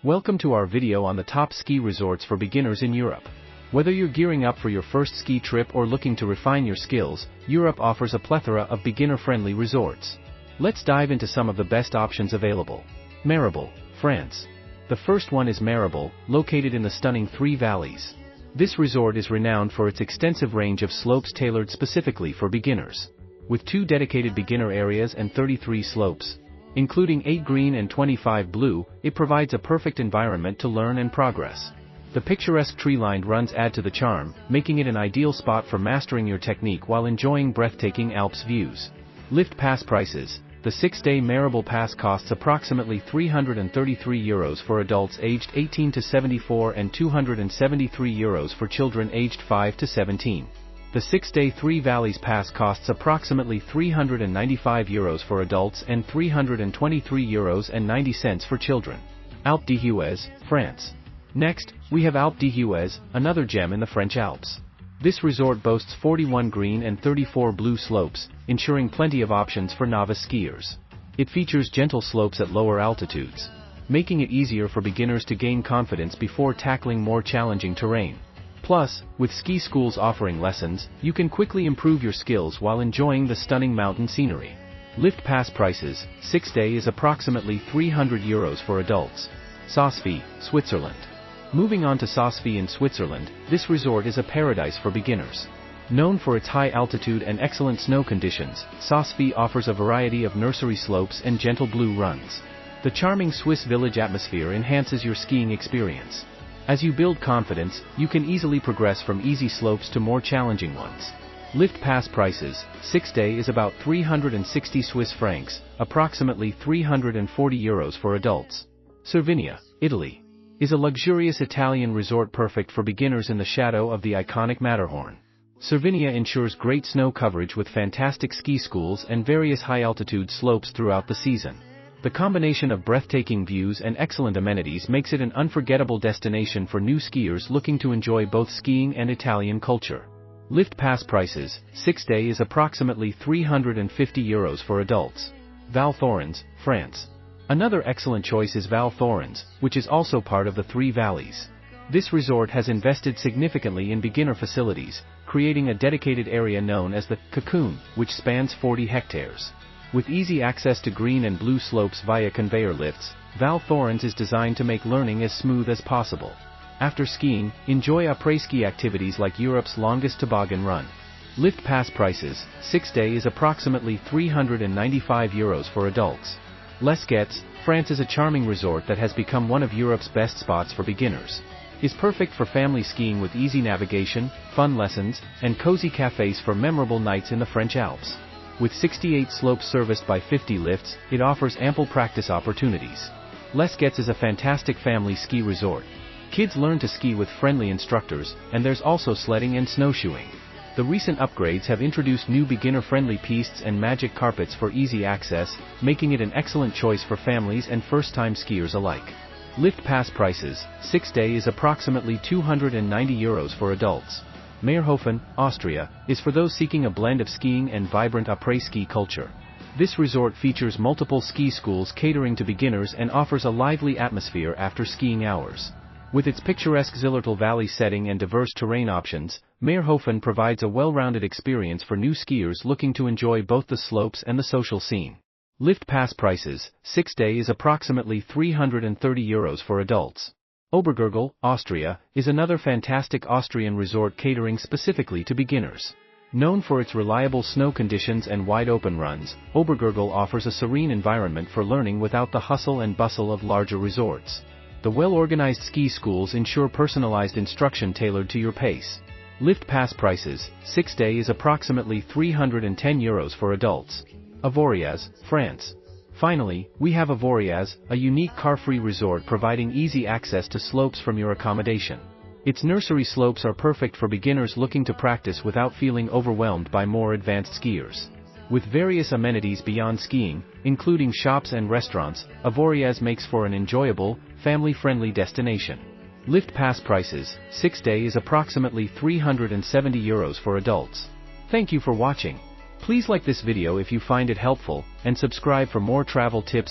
Welcome to our video on the top ski resorts for beginners in Europe. Whether you're gearing up for your first ski trip or looking to refine your skills, Europe offers a plethora of beginner-friendly resorts. Let's dive into some of the best options available. Méribel, France. The first one is Méribel, located in the stunning Three Valleys. This resort is renowned for its extensive range of slopes tailored specifically for beginners. With 2 dedicated beginner areas and 33 slopes, including 8 green and 25 blue, it provides a perfect environment to learn and progress. The picturesque tree-lined runs add to the charm, making it an ideal spot for mastering your technique while enjoying breathtaking Alps views. Lift pass prices. The 6-day Méribel pass costs approximately €333 for adults aged 18 to 74 and €273 for children aged 5 to 17. The 6-day Three Valleys pass costs approximately €395 for adults and €323.90 for children. Alpe d'Huez, France. Next, we have Alpe d'Huez, another gem in the French Alps. This resort boasts 41 green and 34 blue slopes, ensuring plenty of options for novice skiers. It features gentle slopes at lower altitudes, making it easier for beginners to gain confidence before tackling more challenging terrain. Plus, with ski schools offering lessons, you can quickly improve your skills while enjoying the stunning mountain scenery. Lift pass prices. 6-day is approximately €300 for adults. Saas-Fee, Switzerland. Moving on to Saas-Fee in Switzerland, this resort is a paradise for beginners. Known for its high altitude and excellent snow conditions, Saas-Fee offers a variety of nursery slopes and gentle blue runs. The charming Swiss village atmosphere enhances your skiing experience. As you build confidence, you can easily progress from easy slopes to more challenging ones. Lift pass prices. 6-day is about 360 Swiss francs, approximately €340 for adults. Cervinia, Italy, is a luxurious Italian resort perfect for beginners in the shadow of the iconic Matterhorn. Cervinia ensures great snow coverage with fantastic ski schools and various high-altitude slopes throughout the season. The combination of breathtaking views and excellent amenities makes it an unforgettable destination for new skiers looking to enjoy both skiing and Italian culture. Lift pass prices. 6-day is approximately €350 for adults. Val Thorens, France. Another excellent choice is Val Thorens, which is also part of the Three Valleys. This resort has invested significantly in beginner facilities, creating a dedicated area known as the Cocoon, which spans 40 hectares. With easy access to green and blue slopes via conveyor lifts, Val Thorens is designed to make learning as smooth as possible. After skiing, enjoy après-ski activities like Europe's longest toboggan run. Lift pass prices. 6-day is approximately €395 for adults. Les Gets, France is a charming resort that has become one of Europe's best spots for beginners. It's perfect for family skiing with easy navigation, fun lessons, and cozy cafes for memorable nights in the French Alps. With 68 slopes serviced by 50 lifts, it offers ample practice opportunities. Les Gets is a fantastic family ski resort. Kids learn to ski with friendly instructors, and there's also sledding and snowshoeing. The recent upgrades have introduced new beginner-friendly pistes and magic carpets for easy access, making it an excellent choice for families and first-time skiers alike. Lift pass prices. 6-day is approximately €290 for adults. Mayrhofen, Austria, is for those seeking a blend of skiing and vibrant après-ski culture. This resort features multiple ski schools catering to beginners and offers a lively atmosphere after skiing hours. With its picturesque Zillertal Valley setting and diverse terrain options, Mayrhofen provides a well-rounded experience for new skiers looking to enjoy both the slopes and the social scene. Lift pass prices. 6-day is approximately €330 for adults. Obergurgl, Austria, is another fantastic Austrian resort catering specifically to beginners. Known for its reliable snow conditions and wide-open runs, Obergurgl offers a serene environment for learning without the hustle and bustle of larger resorts. The well-organized ski schools ensure personalized instruction tailored to your pace. Lift pass prices. 6-day is approximately €310 for adults. Avoriaz, France. Finally, we have Avoriaz, a unique car-free resort providing easy access to slopes from your accommodation. Its nursery slopes are perfect for beginners looking to practice without feeling overwhelmed by more advanced skiers. With various amenities beyond skiing, including shops and restaurants, Avoriaz makes for an enjoyable, family-friendly destination. Lift pass prices. 6-day is approximately €370 for adults. Thank you for watching. Please like this video if you find it helpful, and subscribe for more travel tips